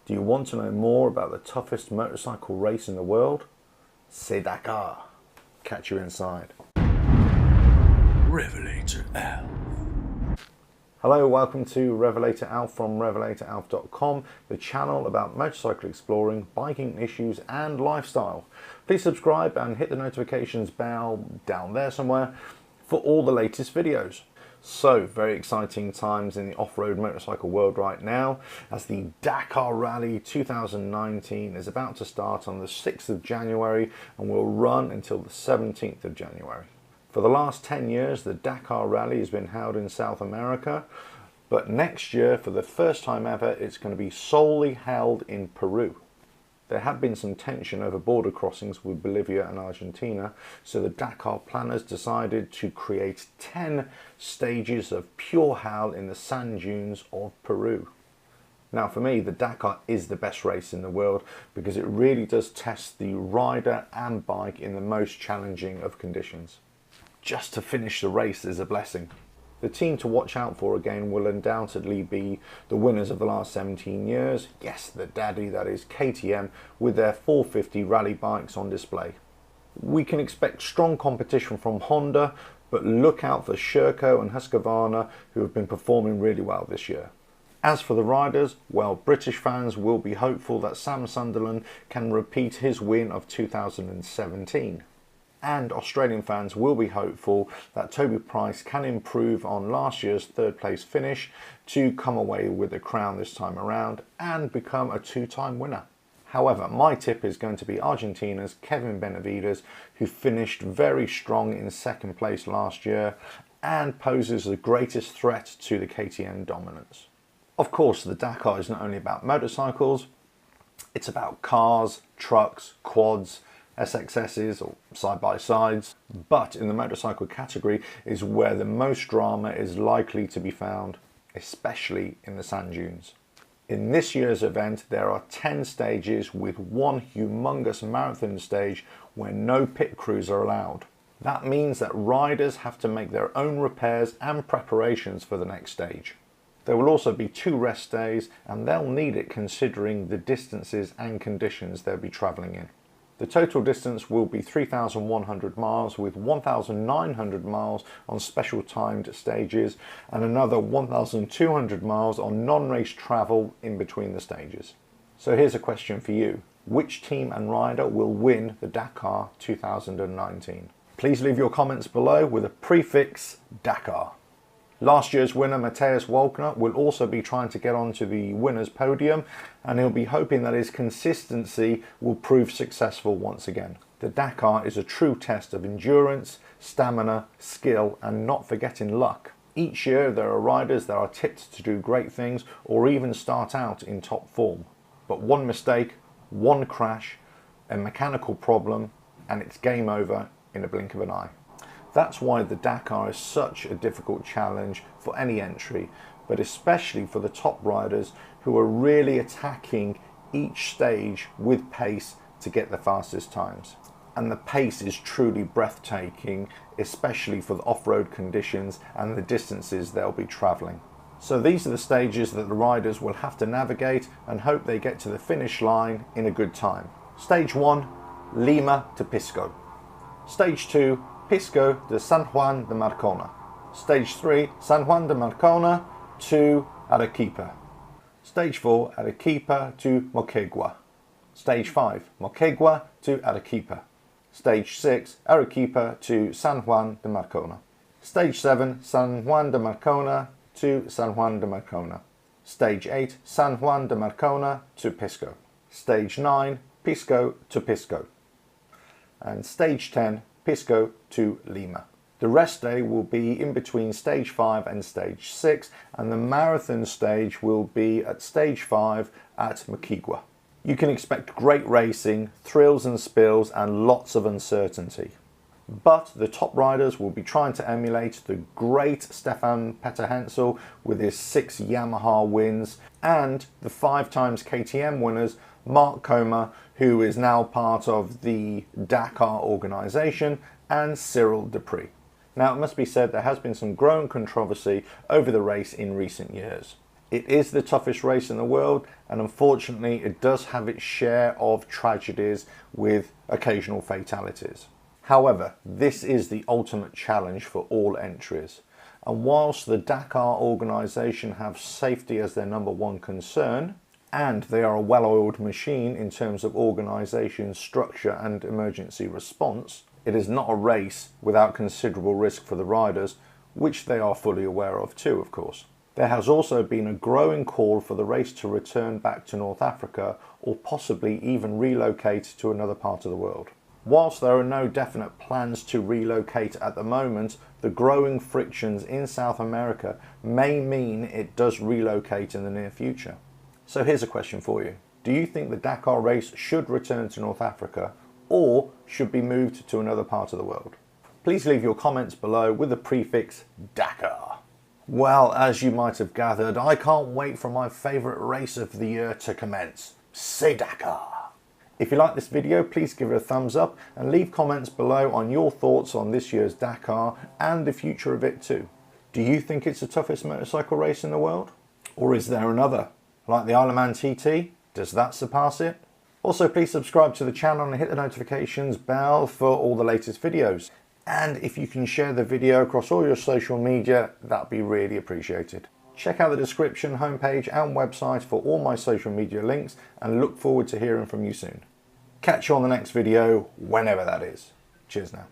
Do you want to know more about the toughest motorcycle race in the world? C'est Dakar. Catch you inside. RevelatorAlf. Hello, welcome to RevelatorAlf from RevelatorAlf.com, the channel about motorcycle exploring, biking issues and lifestyle. Please subscribe and hit the notifications bell down there somewhere for all the latest videos. So, very exciting times in the off-road motorcycle world right now, as the Dakar Rally 2019 is about to start on the 6th of January and will run until the 17th of January. For the last 10 years, the Dakar Rally has been held in South America, but next year, for the first time ever, it's going to be solely held in Peru. There had been some tension over border crossings with Bolivia and Argentina, so the Dakar planners decided to create 10 stages of pure hell in the sand dunes of Peru. Now for me, the Dakar is the best race in the world because it really does test the rider and bike in the most challenging of conditions. Just to finish the race is a blessing. The team to watch out for again will undoubtedly be the winners of the last 17 years. Yes, the daddy, that is KTM, with their 450 rally bikes on display. We can expect strong competition from Honda, but look out for Sherco and Husqvarna, who have been performing really well this year. As for the riders, well, British fans will be hopeful that Sam Sunderland can repeat his win of 2017. And Australian fans will be hopeful that Toby Price can improve on last year's third place finish to come away with the crown this time around and become a two-time winner. However, my tip is going to be Argentina's Kevin Benavides, who finished very strong in second place last year and poses the greatest threat to the KTM dominance. Of course, the Dakar is not only about motorcycles, it's about cars, trucks, quads, SXSs or side-by-sides, but in the motorcycle category is where the most drama is likely to be found, especially in the sand dunes. In this year's event, there are 10 stages with one humongous marathon stage where no pit crews are allowed. That means that riders have to make their own repairs and preparations for the next stage. There will also be 2 rest days, and they'll need it considering the distances and conditions they'll be travelling in. The total distance will be 3,100 miles with 1,900 miles on special timed stages and another 1,200 miles on non-race travel in between the stages. So here's a question for you. Which team and rider will win the Dakar 2019? Please leave your comments below with a prefix Dakar. Last year's winner, Mateusz Walkner, will also be trying to get onto the winner's podium, and he'll be hoping that his consistency will prove successful once again. The Dakar is a true test of endurance, stamina, skill, and not forgetting luck. Each year there are riders that are tipped to do great things or even start out in top form. But one mistake, one crash, a mechanical problem, and it's game over in a blink of an eye. That's why the Dakar is such a difficult challenge for any entry, but especially for the top riders who are really attacking each stage with pace to get the fastest times. And the pace is truly breathtaking, especially for the off-road conditions and the distances they'll be travelling. So these are the stages that the riders will have to navigate and hope they get to the finish line in a good time. Stage 1, Lima to Pisco. Stage 2, Pisco de San Juan de Marcona. Stage 3, San Juan de Marcona to Arequipa. Stage 4, Arequipa to Moquegua. Stage 5, Moquegua to Arequipa. Stage 6, Arequipa to San Juan de Marcona. Stage 7, San Juan de Marcona to San Juan de Marcona. Stage 8, San Juan de Marcona to Pisco. Stage 9, Pisco to Pisco. And Stage 10, Pisco to Lima. The rest day will be in between stage 5 and stage 6, and the marathon stage will be at stage 5 at Moquegua. You can expect great racing, thrills and spills, and lots of uncertainty. But the top riders will be trying to emulate the great Stefan Peterhansel with his 6 Yamaha wins, and the 5 times KTM winners Mark Comer, who is now part of the Dakar organisation, and Cyril Dupree. Now, it must be said there has been some growing controversy over the race in recent years. It is the toughest race in the world, and unfortunately it does have its share of tragedies with occasional fatalities. However, this is the ultimate challenge for all entries, and whilst the Dakar organisation have safety as their #1 concern, and they are a well-oiled machine in terms of organisation, structure and emergency response, it is not a race without considerable risk for the riders, which they are fully aware of too, of course. There has also been a growing call for the race to return back to North Africa or possibly even relocate to another part of the world. Whilst there are no definite plans to relocate at the moment, the growing frictions in South America may mean it does relocate in the near future. So here's a question for you. Do you think the Dakar race should return to North Africa or should be moved to another part of the world? Please leave your comments below with the prefix Dakar. Well, as you might have gathered, I can't wait for my favourite race of the year to commence. C'est Dakar! If you like this video, please give it a thumbs up and leave comments below on your thoughts on this year's Dakar and the future of it too. Do you think it's the toughest motorcycle race in the world? Or is there another? Like the Isle of Man TT? Does that surpass it? Also, please subscribe to the channel and hit the notifications bell for all the latest videos. And if you can share the video across all your social media, that'd be really appreciated. Check out the description, homepage and website for all my social media links, and look forward to hearing from you soon. Catch you on the next video, whenever that is. Cheers now.